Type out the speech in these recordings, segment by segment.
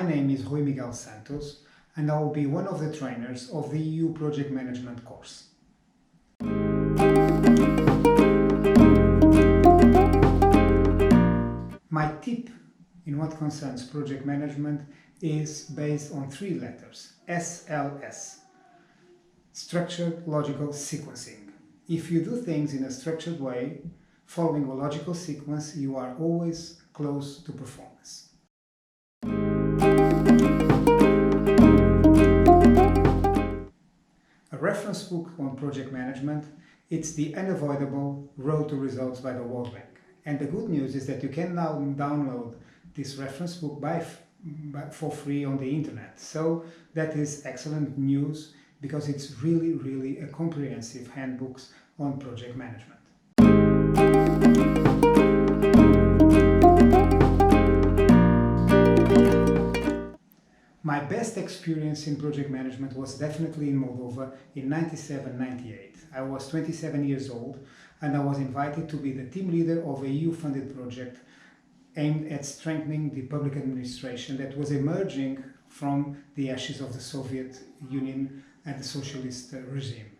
name is Rui Santos, and I will be one of the trainers of the EU Project Management course. My tip in what concerns project management is based on 3 letters, SLS. Structured Logical Sequencing. If you do things in a structured way, following a logical sequence, you are always close to performance. A reference book on project management, it's the unavoidable Road to Results by the World Bank. And the good news is that you can now download this reference book for free on the internet. So that is excellent news because it's really a comprehensive handbook on project management. My best experience in project management was definitely in Moldova in 97-98. I was 27 years old and I was invited to be the team leader of a EU-funded project aimed at strengthening the public administration that was emerging from the ashes of the Soviet Union and the socialist regime.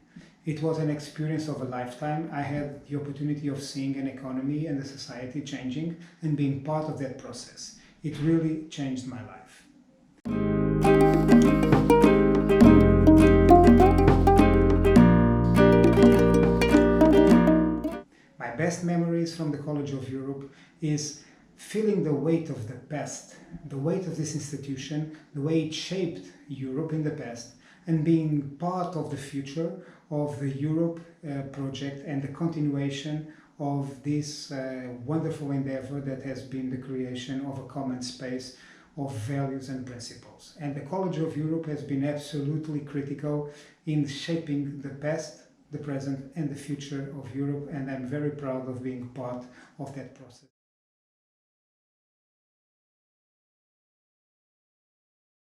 It was an experience of a lifetime. I had the opportunity of seeing an economy and a society changing and being part of that process. It really changed my life. My best memories from the College of Europe is feeling the weight of the past, the weight of this institution, the way it shaped Europe in the past, and being part of the future of the Europe project and the continuation of this wonderful endeavor that has been the creation of a common space of values and principles. And the College of Europe has been absolutely critical in shaping the past, the present and the future of Europe, and I'm very proud of being part of that process.